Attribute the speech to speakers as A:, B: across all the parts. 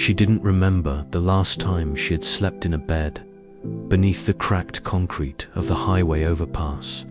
A: She didn't remember the last time she had slept in a bed beneath the cracked concrete of the highway overpass.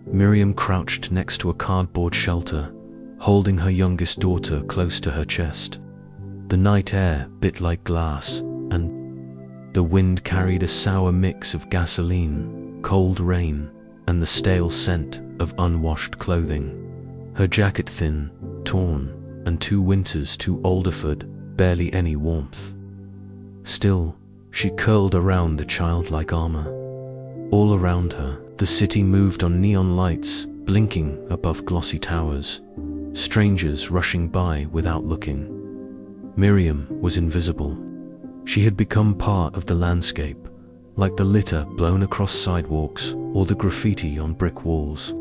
A: Miriam crouched next to a cardboard shelter, holding her youngest daughter close to her chest. The night air bit like glass, and the wind carried a sour mix of gasoline, cold rain, and the stale scent of unwashed clothing. Her jacket thin, torn, and 2 winters too older for barely any warmth. Still, she curled around the childlike armor. All around her, the city moved on neon lights blinking above glossy towers, strangers rushing by without looking. Miriam was invisible. She had become part of the landscape, like the litter blown across sidewalks or the graffiti on brick walls.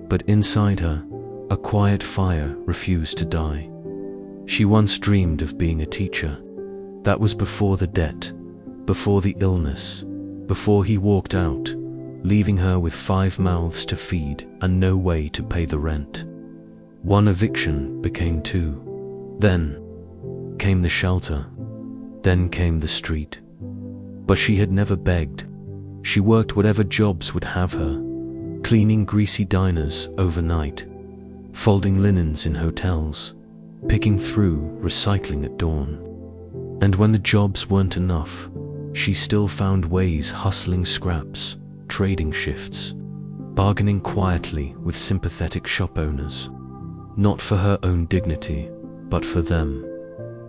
A: But inside her, a quiet fire refused to die. She once dreamed of being a teacher. That was before the debt, before the illness, before he walked out, leaving her with 5 mouths to feed and no way to pay the rent. 1 eviction became 2. Then came the shelter. Then came the street. But she had never begged. She worked whatever jobs would have her, cleaning greasy diners overnight, folding linens in hotels, picking through recycling at dawn. And when the jobs weren't enough, she still found ways, hustling scraps, trading shifts, bargaining quietly with sympathetic shop owners, not for her own dignity, but for them.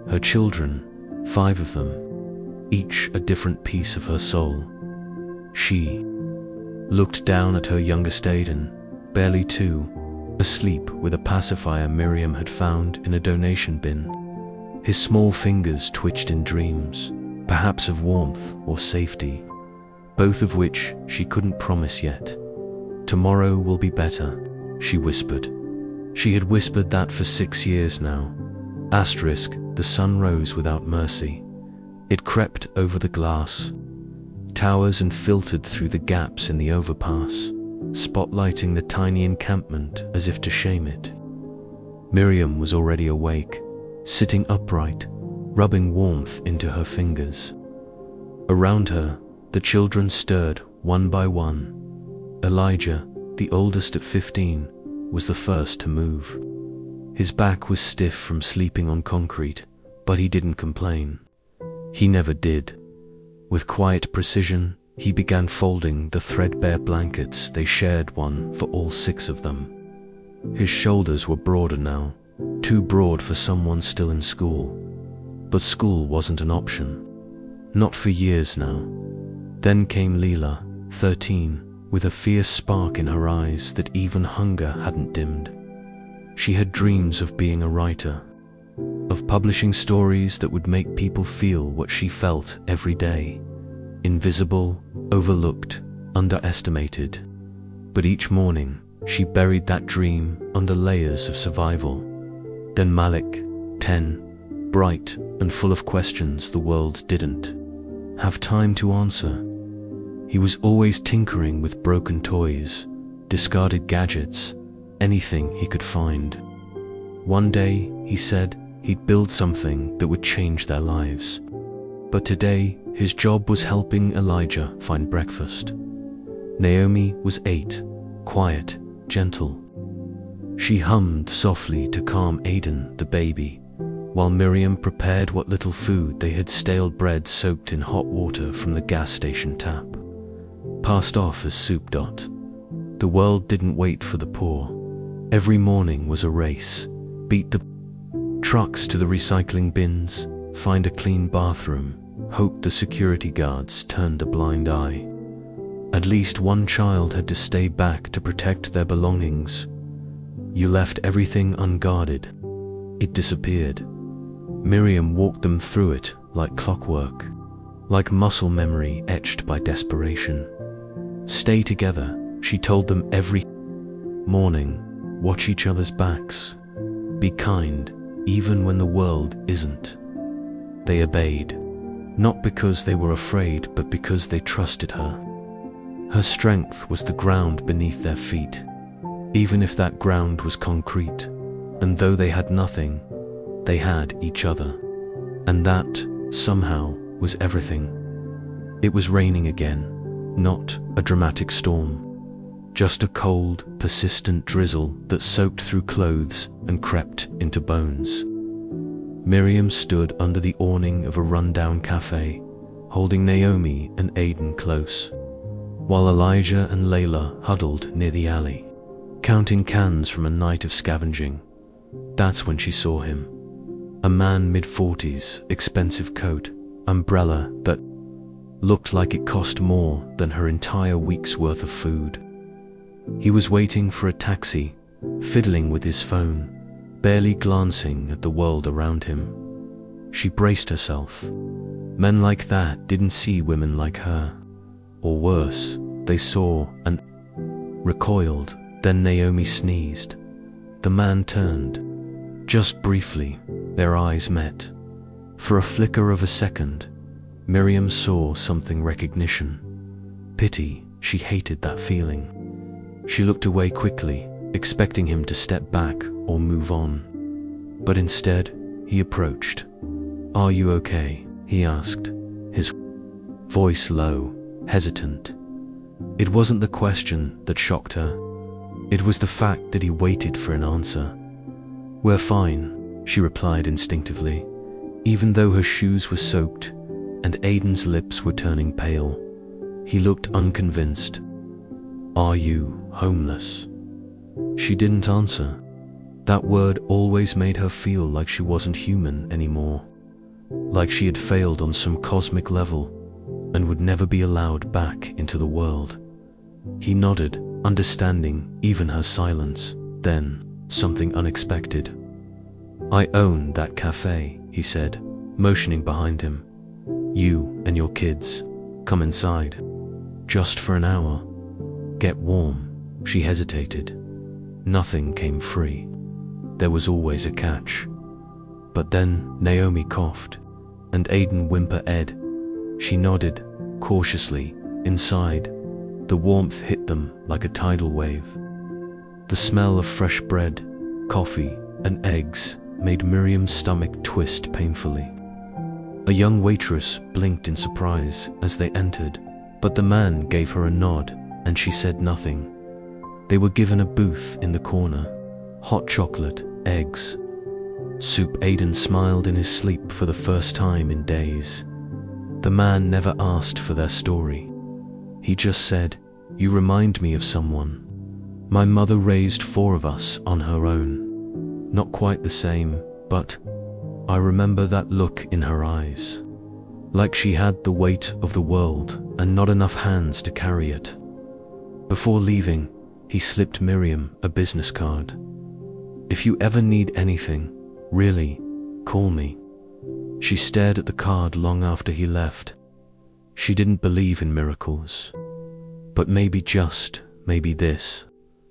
A: Her children, 5 of them, each a different piece of her soul. She looked down at her youngest Aiden, barely 2, asleep with a pacifier Miriam had found in a donation bin. His small fingers twitched in dreams, perhaps of warmth or safety, both of which she couldn't promise yet. Tomorrow will be better, she whispered. She had whispered that for 6 years now. The sun rose without mercy. It crept over the glass towers and filtered through the gaps in the overpass, spotlighting the tiny encampment as if to shame it. Miriam was already awake, sitting upright, rubbing warmth into her fingers. Around her, the children stirred one by one. Elijah, the oldest at 15, was the first to move. His back was stiff from sleeping on concrete, but he didn't complain. He never did. With quiet precision, he began folding the threadbare blankets they shared, one for all 6 of them. His shoulders were broader now, too broad for someone still in school. But school wasn't an option. Not for years now. Then came Leela, 13, with a fierce spark in her eyes that even hunger hadn't dimmed. She had dreams of being a writer, of publishing stories that would make people feel what she felt every day. Invisible, overlooked, underestimated. But each morning, she buried that dream under layers of survival. Then Malik, 10, bright and full of questions the world didn't have time to answer. He was always tinkering with broken toys, discarded gadgets, anything he could find. One day, he said, he'd build something that would change their lives. But today, his job was helping Elijah find breakfast. Naomi was 8, quiet, gentle. She hummed softly to calm Aiden, the baby, while Miriam prepared what little food they had, stale bread soaked in hot water from the gas station tap. Passed off as soup. The world didn't wait for the poor. Every morning was a race. Beat the trucks to the recycling bins, find a clean bathroom, hope the security guards turned a blind eye. At least one child had to stay back to protect their belongings. You left everything unguarded. It disappeared. Miriam walked them through it like clockwork, like muscle memory etched by desperation. Stay together, she told them every morning. Watch each other's backs. Be kind, even when the world isn't. They obeyed, not because they were afraid, but because they trusted her. Her strength was the ground beneath their feet, even if that ground was concrete. And though they had nothing, they had each other. And that, somehow, was everything. It was raining again, not a dramatic storm. Just a cold, persistent drizzle that soaked through clothes and crept into bones. Miriam stood under the awning of a rundown cafe, holding Naomi and Aiden close, while Elijah and Layla huddled near the alley, counting cans from a night of scavenging. That's when she saw him. A man mid-40s, expensive coat, umbrella that looked like it cost more than her entire week's worth of food. He was waiting for a taxi, fiddling with his phone, barely glancing at the world around him. She braced herself. Men like that didn't see women like her. Or worse, they saw and recoiled. Then Naomi sneezed. The man turned. Just briefly, their eyes met. For a flicker of a second, Miriam saw something: recognition. Pity. She hated that feeling. She looked away quickly, expecting him to step back or move on. But instead, he approached. "Are you okay?" he asked, his voice low, hesitant. It wasn't the question that shocked her. It was the fact that he waited for an answer. "We're fine," she replied instinctively, even though her shoes were soaked and Aiden's lips were turning pale. He looked unconvinced. "Are you homeless?" She didn't answer. That word always made her feel like she wasn't human anymore, like she had failed on some cosmic level and would never be allowed back into the world. He nodded, understanding even her silence. Then, something unexpected. "I own that cafe," he said, motioning behind him. "You and your kids, come inside. Just for an hour. Get warm." She hesitated. Nothing came free. There was always a catch. But then Naomi coughed, and Aiden whimpered. She nodded, cautiously. Inside, the warmth hit them like a tidal wave. The smell of fresh bread, coffee, and eggs made Miriam's stomach twist painfully. A young waitress blinked in surprise as they entered, but the man gave her a nod, and she said nothing. They were given a booth in the corner. Hot chocolate, eggs, soup. Aiden smiled in his sleep for the first time in days. The man never asked for their story. He just said, "You remind me of someone. My mother raised 4 of us on her own. Not quite the same, but I remember that look in her eyes. Like she had the weight of the world and not enough hands to carry it." Before leaving, he slipped Miriam a business card. "If you ever need anything, really, call me." She stared at the card long after he left. She didn't believe in miracles. But maybe, just maybe, this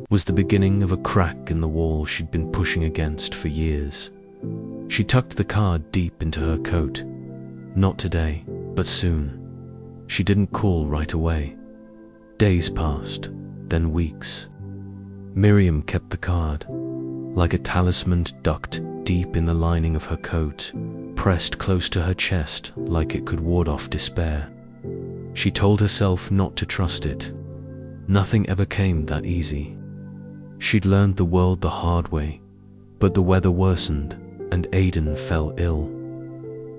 A: was the beginning of a crack in the wall she'd been pushing against for years. She tucked the card deep into her coat. Not today, but soon. She didn't call right away. Days passed, then weeks. Miriam kept the card, like a talisman tucked deep in the lining of her coat, pressed close to her chest like it could ward off despair. She told herself not to trust it. Nothing ever came that easy. She'd learned the world the hard way, but the weather worsened and Aiden fell ill.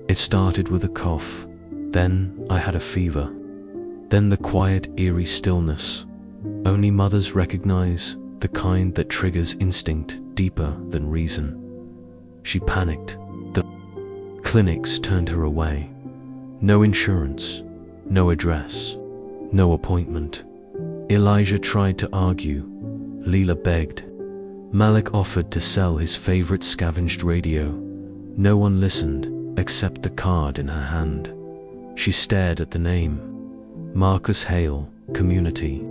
A: It started with a cough, then I had a fever, then the quiet, eerie stillness. Only mothers recognize, the kind that triggers instinct deeper than reason. She panicked. The clinics turned her away. No insurance, no address, no appointment. Elijah tried to argue. Leela begged. Malik offered to sell his favorite scavenged radio. No one listened, except the card in her hand. She stared at the name. Marcus Hale, Community,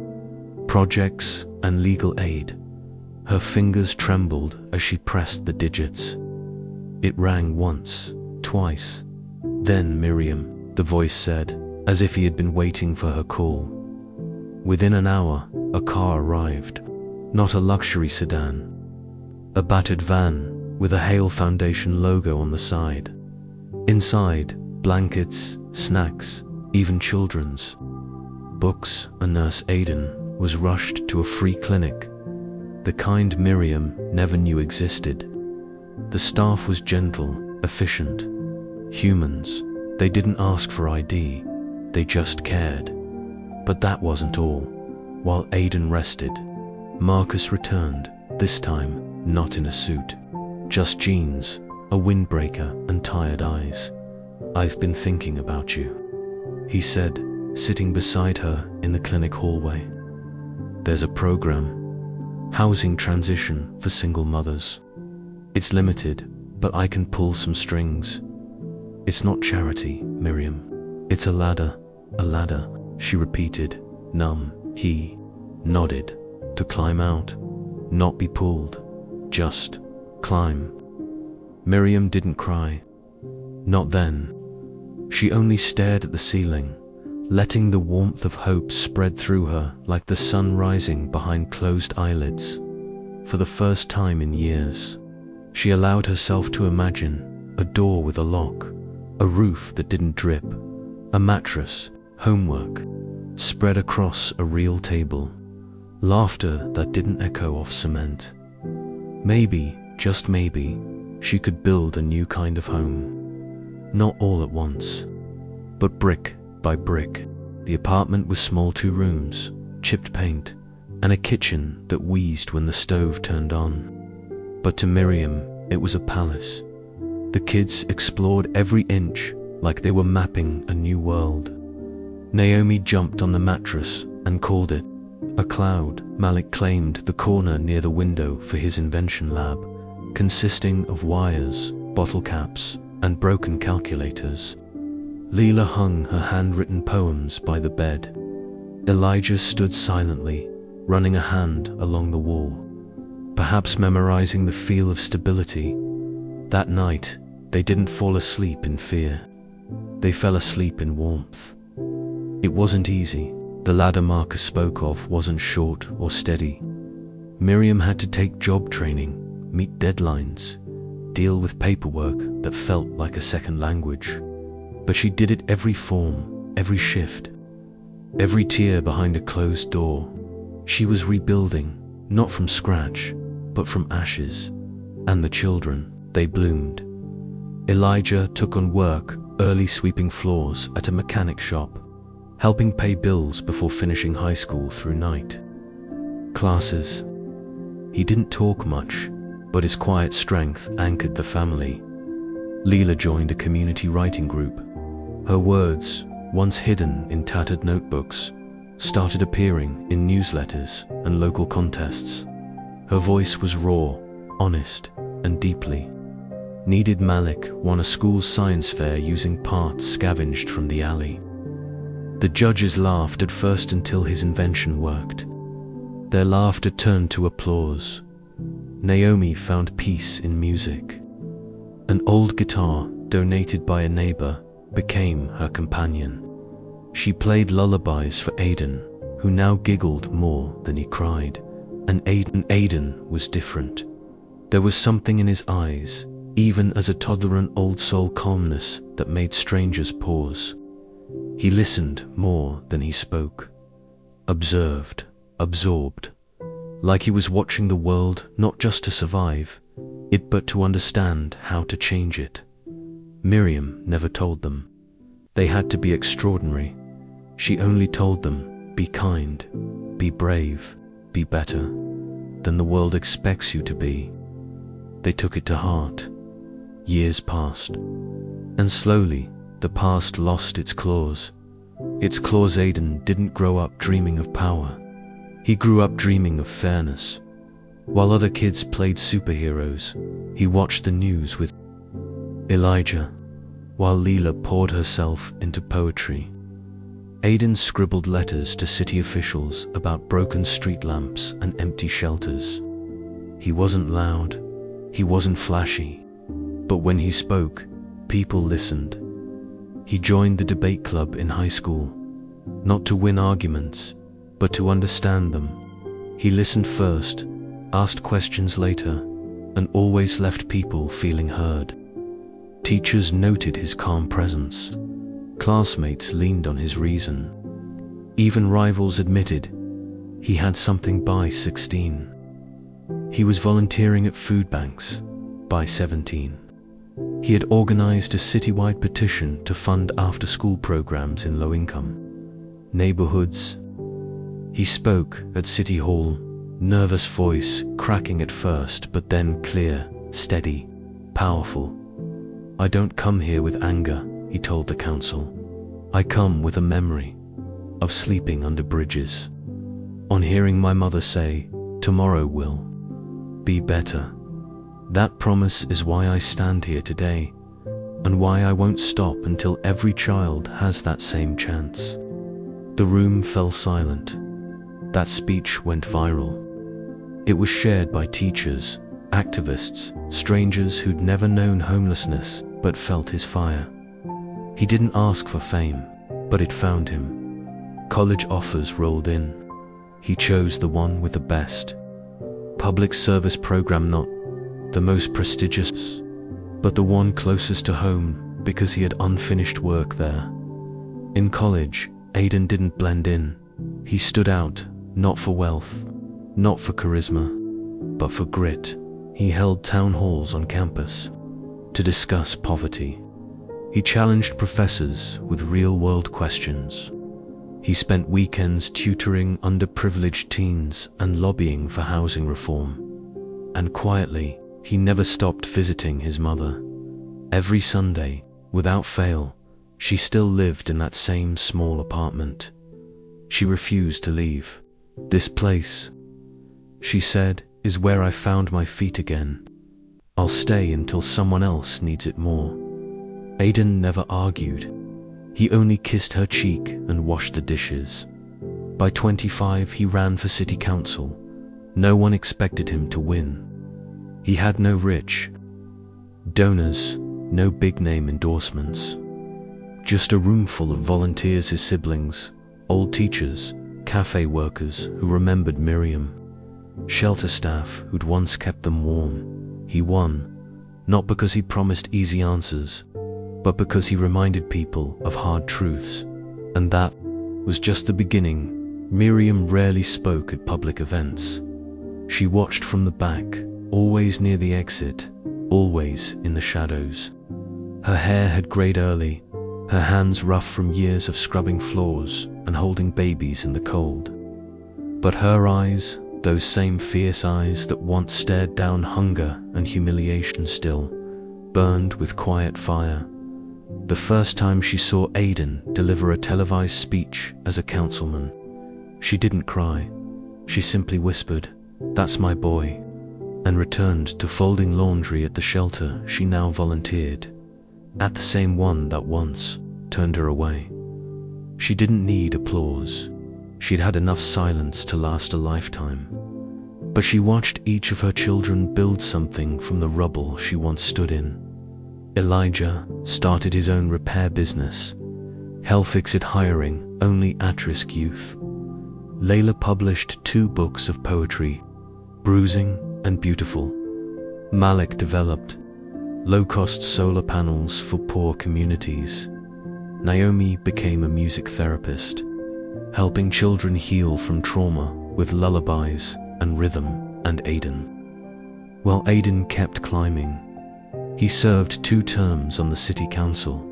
A: Projects and Legal Aid. Her fingers trembled as she pressed the digits. It rang once, twice. Then Miriam, the voice said, as if he had been waiting for her call. Within an hour, a car arrived. Not a luxury sedan. A battered van with a Hale Foundation logo on the side. Inside, blankets, snacks, even children's books. A nurse, Aiden, was rushed to a free clinic, the kind Miriam never knew existed. The staff was gentle, efficient. Humans. They didn't ask for ID, they just cared. But that wasn't all. While Aiden rested, Marcus returned, this time not in a suit. Just jeans, a windbreaker, and tired eyes. "I've been thinking about you," he said, sitting beside her in the clinic hallway. "There's a program, housing transition for single mothers. It's limited, but I can pull some strings. It's not charity, Miriam. It's a ladder, she repeated, numb. He nodded. To climb out, not be pulled, just climb. Miriam didn't cry. Not then. She only stared at the ceiling, letting the warmth of hope spread through her like the sun rising behind closed eyelids. For the first time in years, she allowed herself to imagine a door with a lock, a roof that didn't drip, a mattress, homework, spread across a real table, laughter that didn't echo off cement. Maybe, just maybe, she could build a new kind of home. Not all at once, but brick by brick. The apartment was small, 2 rooms, chipped paint, and a kitchen that wheezed when the stove turned on. But to Miriam, it was a palace. The kids explored every inch like they were mapping a new world. Naomi jumped on the mattress and called it a cloud. Malik claimed the corner near the window for his invention lab, consisting of wires, bottle caps, and broken calculators. Leela hung her handwritten poems by the bed. Elijah stood silently, running a hand along the wall, perhaps memorizing the feel of stability. That night, they didn't fall asleep in fear. They fell asleep in warmth. It wasn't easy. The ladder Marcus spoke of wasn't short or steady. Miriam had to take job training, meet deadlines, deal with paperwork that felt like a second language. But she did it every form, every shift, every tear behind a closed door. She was rebuilding, not from scratch, but from ashes. And the children, they bloomed. Elijah took on work, early sweeping floors at a mechanic shop, helping pay bills before finishing high school through night classes. He didn't talk much, but his quiet strength anchored the family. Leela joined a community writing group. Her words, once hidden in tattered notebooks, started appearing in newsletters and local contests. Her voice was raw, honest, and deeply needed. Malik won a school's science fair using parts scavenged from the alley. The judges laughed at first until his invention worked. Their laughter turned to applause. Naomi found peace in music. An old guitar, donated by a neighbor, became her companion. She played lullabies for Aiden, who now giggled more than he cried. And Aiden was different. There was something in his eyes, even as a toddler, an old soul calmness that made strangers pause. He listened more than he spoke, observed, absorbed, like he was watching the world not just to survive it but to understand how to change it. Miriam never told them they had to be extraordinary. She only told them, be kind, be brave, be better than the world expects you to be. They took it to heart. Years passed, and slowly the past lost its claws. Aiden didn't grow up dreaming of power. He grew up dreaming of fairness. While other kids played superheroes, he watched the news with Elijah, while Leela poured herself into poetry. Aiden scribbled letters to city officials about broken street lamps and empty shelters. He wasn't loud, he wasn't flashy, but when he spoke, people listened. He joined the debate club in high school, not to win arguments, but to understand them. He listened first, asked questions later, and always left people feeling heard. Teachers noted his calm presence. Classmates leaned on his reason. Even rivals admitted he had something by 16. He was volunteering at food banks by 17. He had organized a citywide petition to fund after-school programs in low-income neighborhoods. He spoke at City Hall, nervous voice cracking at first, but then clear, steady, powerful. "I don't come here with anger," he told the council. "I come with a memory of sleeping under bridges, on hearing my mother say, 'Tomorrow will be better.' That promise is why I stand here today, and why I won't stop until every child has that same chance." The room fell silent. That speech went viral. It was shared by teachers, activists, strangers who'd never known homelessness but felt his fire. He didn't ask for fame, but it found him. College offers rolled in. He chose the one with the best public service program, not the most prestigious, but the one closest to home because he had unfinished work there. In college, Aiden didn't blend in. He stood out, not for wealth, not for charisma, but for grit. He held town halls on campus to discuss poverty. He challenged professors with real-world questions. He spent weekends tutoring underprivileged teens and lobbying for housing reform. And quietly, he never stopped visiting his mother. Every Sunday, without fail, she still lived in that same small apartment. She refused to leave. "This place," she said, "is where I found my feet again. I'll stay until someone else needs it more." Aiden never argued. He only kissed her cheek and washed the dishes. By 25, he ran for city council. No one expected him to win. He had no rich donors, no big-name endorsements. Just a room full of volunteers, his siblings, old teachers, cafe workers who remembered Miriam, shelter staff who'd once kept them warm. He won, not because he promised easy answers, but because he reminded people of hard truths. And that was just the beginning. Miriam rarely spoke at public events. She watched from the back, always near the exit, always in the shadows. Her hair had grayed early, her hands rough from years of scrubbing floors and holding babies in the cold. But her eyes, those same fierce eyes that once stared down hunger and humiliation, still burned with quiet fire. The first time she saw Aiden deliver a televised speech as a councilman, she didn't cry. She simply whispered, "That's my boy," and returned to folding laundry at the shelter she now volunteered at, the same one that once turned her away. She didn't need applause. She'd had enough silence to last a lifetime. But she watched each of her children build something from the rubble she once stood in. Elijah started his own repair business. Hell-fixed hiring only at-risk youth. Layla published 2 books of poetry, Bruising and Beautiful. Malik developed low-cost solar panels for poor communities. Naomi became a music therapist, helping children heal from trauma with lullabies and rhythm. And Aiden, well, Aiden kept climbing. He served 2 terms on the city council,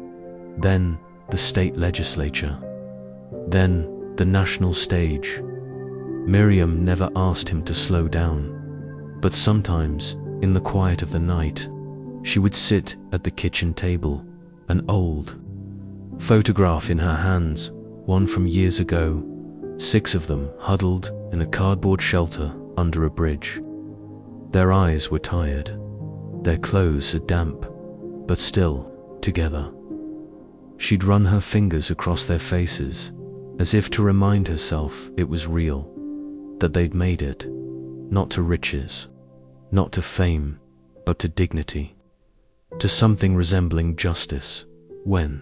A: then the state legislature, then the national stage. Miriam never asked him to slow down, but sometimes, in the quiet of the night, she would sit at the kitchen table, an old photograph in her hands, one from years ago, 6 of them huddled in a cardboard shelter under a bridge. Their eyes were tired, their clothes are damp, but still together. She'd run her fingers across their faces, as if to remind herself it was real, that they'd made it, not to riches, not to fame, but to dignity, to something resembling justice. When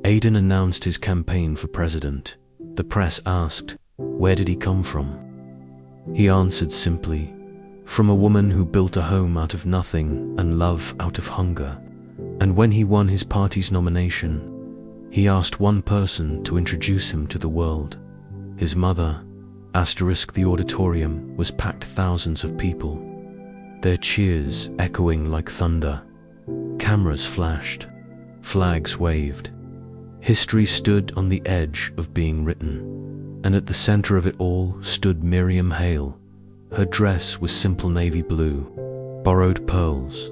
A: Aiden announced his campaign for president, the press asked, where did he come from? He answered simply, from a woman who built a home out of nothing and love out of hunger. And when he won his party's nomination, he asked one person to introduce him to the world. His mother. The auditorium was packed, thousands of people, their cheers echoing like thunder. Cameras flashed, flags waved. History stood on the edge of being written, and at the center of it all stood Miriam Hale. Her dress was simple navy blue, borrowed pearls.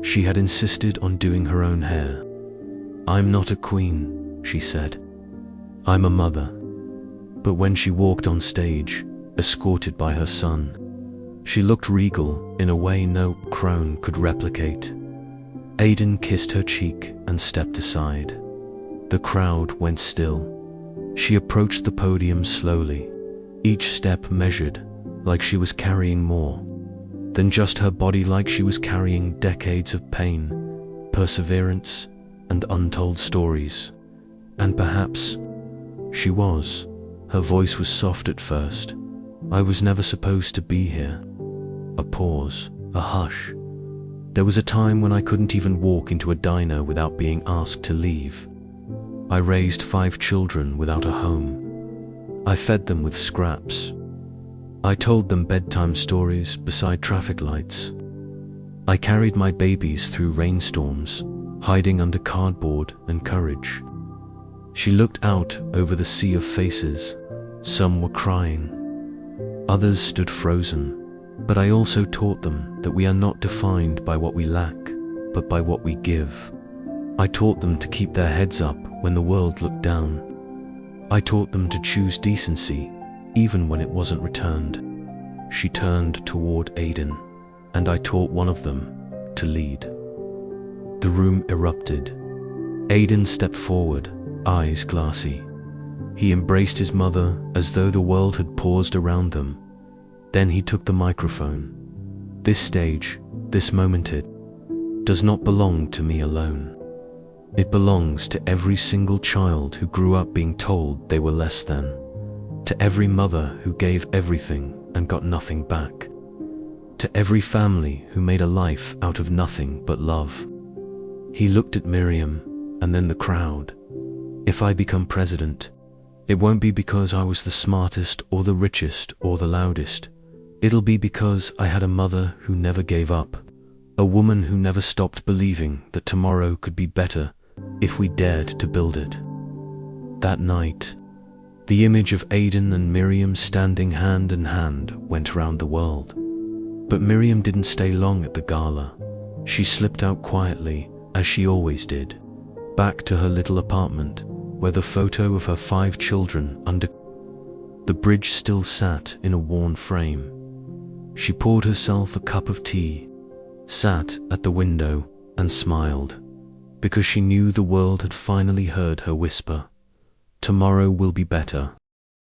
A: She had insisted on doing her own hair. "I'm not a queen," she said. "I'm a mother." But when she walked on stage, escorted by her son, she looked regal in a way no crown could replicate. Aiden kissed her cheek and stepped aside. The crowd went still. She approached the podium slowly, each step measured, like she was carrying more than just her body, like she was carrying decades of pain, perseverance, and untold stories. And perhaps she was. Her voice was soft at first. "I was never supposed to be here." A pause, a hush. "There was a time when I couldn't even walk into a diner without being asked to leave. I raised 5 children without a home. I fed them with scraps. I told them bedtime stories beside traffic lights. I carried my babies through rainstorms, hiding under cardboard and courage." She looked out over the sea of faces. Some were crying, others stood frozen. "But I also taught them that we are not defined by what we lack, but by what we give. I taught them to keep their heads up when the world looked down. I taught them to choose decency, even when it wasn't returned." She turned toward Aiden, "And I taught one of them to lead." The room erupted. Aiden stepped forward, eyes glassy. He embraced his mother as though the world had paused around them. Then he took the microphone. "This stage, this moment, it does not belong to me alone. It belongs to every single child who grew up being told they were less than, to every mother who gave everything and got nothing back, to every family who made a life out of nothing but love." He looked at Miriam and then the crowd. "If I become president, it won't be because I was the smartest or the richest or the loudest. It'll be because I had a mother who never gave up, a woman who never stopped believing that tomorrow could be better if we dared to build it." That night, the image of Aiden and Miriam standing hand in hand went around the world. But Miriam didn't stay long at the gala. She slipped out quietly, as she always did, back to her little apartment, where the photo of her 5 children under the bridge still sat in a worn frame. She poured herself a cup of tea, sat at the window, and smiled, because she knew the world had finally heard her whisper, "Tomorrow will be better."